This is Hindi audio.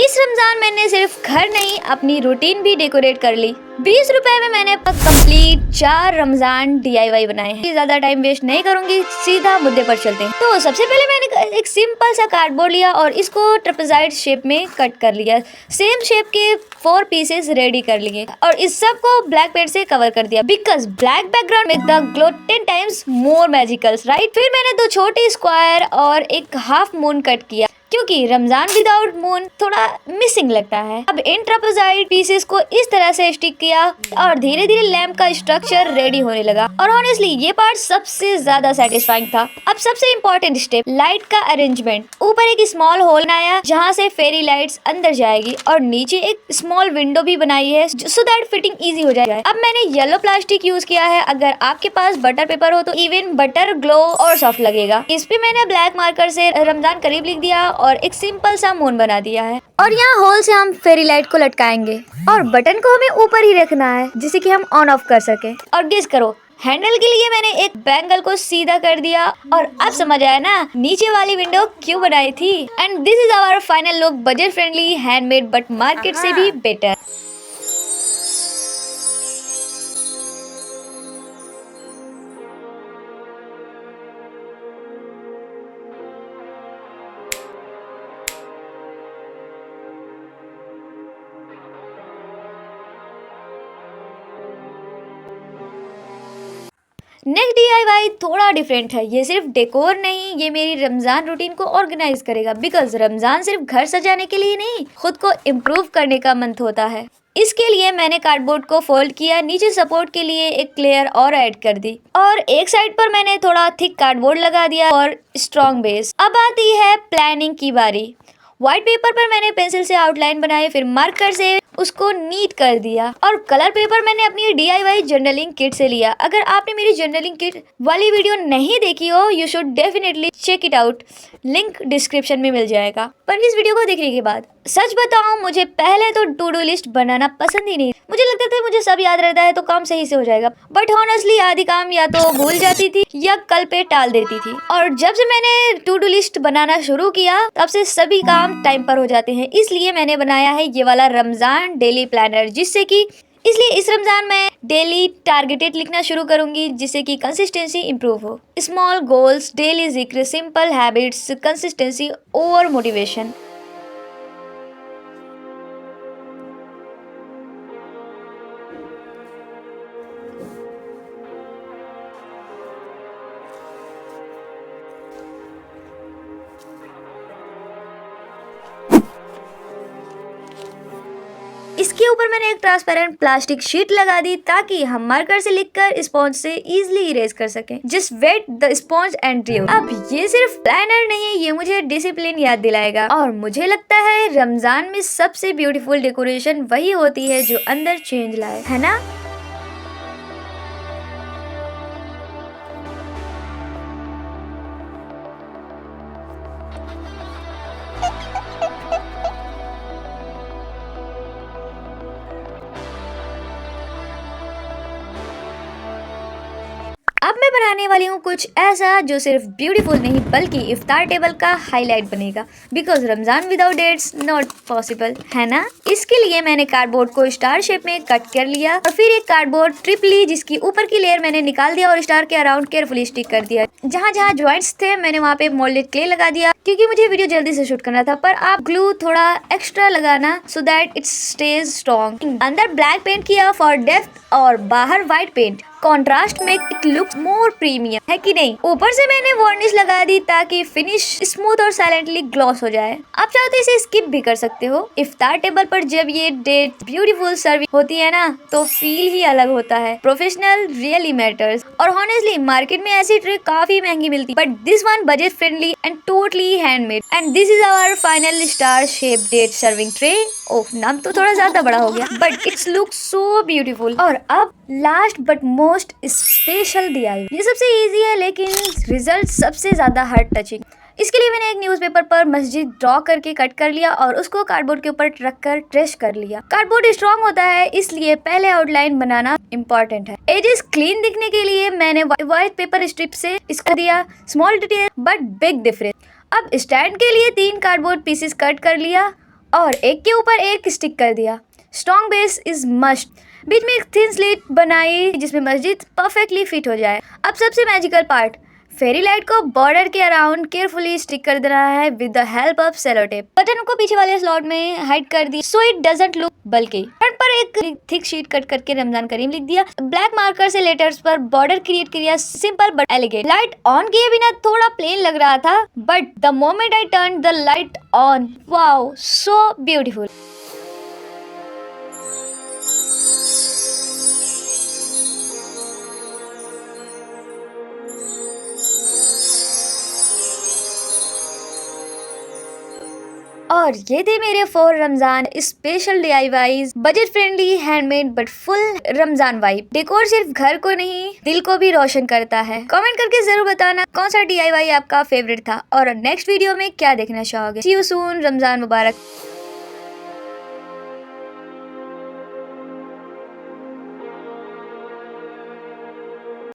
इस रमजान मैंने सिर्फ घर नहीं अपनी रूटीन भी डेकोरेट कर ली। 20 रुपए में मैंने कंप्लीट 4 रमजान DIY बनाए हैं। ज्यादा टाइम वेस्ट नहीं करूंगी, सीधा मुद्दे पर चलते हैं। तो सबसे पहले मैंने एक सिंपल सा कार्डबोर्ड लिया और इसको ट्रेपेजॉइड शेप में कट कर लिया। सेम शेप के 4 पीसेस रेडी कर लिए और इस सब को ब्लैक पेंट से कवर कर दिया because black background make the glow 10 times more magical, right. फिर मैंने 2 छोटे स्क्वायर और एक हाफ मून कट किया क्योंकि रमजान विदाउट मून थोड़ा मिसिंग लगता है। अब इन ट्रेपेजॉइड पीसेस को इस तरह से स्टिक किया और धीरे धीरे लैम्प का स्ट्रक्चर रेडी होने लगा और ऑनेस्टली ये पार्ट सबसे ज्यादा सेटिस्फाइंग था। अब सबसे इम्पोर्टेंट स्टेप, लाइट का अरेंजमेंट। ऊपर एक स्मॉल होल बनाया जहाँ से फेरी लाइट्स अंदर जाएगी और नीचे एक स्मॉल विंडो भी बनाई है सो दैट फिटिंग इजी हो जाए। अब मैंने येलो प्लास्टिक यूज किया है, अगर आपके पास बटर पेपर हो तो इवन बटर ग्लो और सॉफ्ट लगेगा। इस पे मैंने ब्लैक मार्कर से रमजान करीब लिख दिया और एक सिंपल सा मून बना दिया है और यहाँ होल से हम फेरी लाइट को लटकाएंगे और बटन को हमें ऊपर ही रखना है जिससे कि हम ऑन ऑफ कर सके। और गेस करो, हैंडल के लिए मैंने एक बैंगल को सीधा कर दिया और अब समझ आया ना नीचे वाली विंडो क्यों बनाई थी। And this is our final look, budget friendly, handmade but market से भी बेटर। नेक्स्ट DIY थोड़ा डिफरेंट है। ये सिर्फ डेकोर नहीं, ये मेरी रमजान रूटीन को ऑर्गेनाइज करेगा बिकॉज रमजान सिर्फ घर सजाने के लिए नहीं, खुद को इम्प्रूव करने का मंथ होता है। इसके लिए मैंने कार्डबोर्ड को फोल्ड किया, नीचे सपोर्ट के लिए एक लेयर और ऐड कर दी और एक साइड पर मैंने थोड़ा थिक कार्डबोर्ड लगा दिया और स्ट्रॉन्ग बेस। अब आती है प्लानिंग की बारी। व्हाइट पेपर पर मैंने पेंसिल से आउटलाइन बनाए, फिर मार्कर से उसको नीट कर दिया और कलर पेपर मैंने अपनी DIY जर्नलिंग किट से लिया। अगर आपने मेरी जर्नलिंग किट वाली वीडियो नहीं देखी हो, you should definitely check it out, link description में मिल जाएगा। पर इस वीडियो को देखने के बाद सच बताऊं, मुझे पहले तो टू डू लिस्ट बनाना पसंद ही नहीं। मुझे लगता था मुझे सब याद रहता है तो काम सही से हो जाएगा, बट ऑनेस्टली आधी काम या तो भूल जाती थी या कल पे टाल देती थी। और जब से मैंने टू डू लिस्ट बनाना शुरू किया तब से सभी काम टाइम पर हो जाते हैं। इसलिए मैंने बनाया है ये वाला रमजान डेली प्लानर, इसलिए इस रमजान में डेली टारगेटेड लिखना शुरू करूंगी जिससे कि कंसिस्टेंसी इंप्रूव हो। स्मॉल गोल्स, डेली जिक्र, simple habits, consistency over motivation. इसके ऊपर मैंने एक ट्रांसपेरेंट प्लास्टिक शीट लगा दी ताकि हम मार्कर से लिखकर स्पॉन्ज से इजीली इरेज कर सकें। Just wet the sponge and do. अब ये सिर्फ प्लानर नहीं है, ये मुझे डिसिप्लिन याद दिलाएगा और मुझे लगता है रमजान में सबसे ब्यूटीफुल डेकोरेशन वही होती है जो अंदर चेंज लाए, है ना। अब मैं बनाने वाली हूँ कुछ ऐसा जो सिर्फ ब्यूटीफुल नहीं बल्कि इफ्तार टेबल का हाईलाइट बनेगा because Ramzan without dates not possible, है ना। इसके लिए मैंने कार्डबोर्ड को स्टार शेप में कट कर लिया और फिर एक कार्डबोर्ड स्ट्रिप ली जिसकी ऊपर की लेयर मैंने निकाल दिया और स्टार के अराउंड केयरफुली स्टिक कर दिया। जहाँ जहाँ ज्वाइंट्स थे मैंने वहाँ पे मोल्डेड क्ले लगा दिया क्योंकि मुझे वीडियो जल्दी से शूट करना था, पर आप ग्लू थोड़ा एक्स्ट्रा लगाना so that it stage strong. अंदर ब्लैक पेंट किया फॉर डेप्थ और बाहर व्हाइट पेंट, कॉन्ट्रास्ट में इट लुक्स मोर प्रीमियम, है कि नहीं। ऊपर से मैंने वार्निश लगा दी ताकि फिनिश स्मूथ और साइलेंटली ग्लॉस हो जाए। आप चाहो तो इसे स्किप भी कर सकते हो। इफ्तार टेबल पर जब ये डेट ब्यूटीफुल सर्विंग होती है ना तो फील ही अलग होता है। Professional really matters. और ऑनेस्टली मार्केट में ऐसी ट्रे काफी महंगी मिलती, but this one budget friendly and totally handmade. And this is our final star shape date serving tray. Oh, नाम तो थोड़ा ज्यादा बड़ा हो गया but it's look so beautiful. और अब last but most special DIY। ये सबसे इजी है लेकिन रिजल्ट सबसे ज्यादा हार्ट टचिंग। इसके लिए मैंने एक न्यूज़पेपर पर मस्जिद ड्रॉ करके कट कर लिया और उसको कार्डबोर्ड के ऊपर रखकर ट्रेस कर लिया। कार्डबोर्ड स्ट्रॉन्ग होता है इसलिए पहले आउटलाइन बनाना इम्पोर्टेंट है। एजेस क्लीन दिखने के लिए मैंने व्हाइट पेपर स्ट्रिप से इसको दिया small detail but big difference. अब स्टैंड के लिए 3 कार्डबोर्ड पीसेस कट कर लिया और एक के ऊपर एक स्टिक कर दिया। Strong base is must. बीच में एक थिन स्लिट बनाई जिसमें मस्जिद परफेक्टली फिट हो जाए। अब सबसे मैजिकल पार्ट, फेरी लाइट को बॉर्डर के अराउंड केयरफुली स्टिक कर देना है with the help of cello tape. Button को पीछे वाले स्लॉट में हाइड कर दी सो इट डजंट लुक बल्कि। फ्रंट पर एक थिक शीट कट करके रमजान करीम लिख दिया। ब्लैक मार्कर से लेटर्स पर बॉर्डर क्रिएट किया, simple but elegant. Light on किए बिना थोड़ा प्लेन लग रहा था, but the moment I turn the light on, wow so beautiful. और ये थे मेरे 4 Ramzan special DIYs, budget friendly, handmade but full Ramzan vibe. Decor सिर्फ घर को नहीं दिल को भी रोशन करता है। कमेंट करके जरूर बताना कौन सा DIY आपका फेवरेट था और नेक्स्ट वीडियो में क्या देखना चाहोगे। सी यू सून, रमजान मुबारक।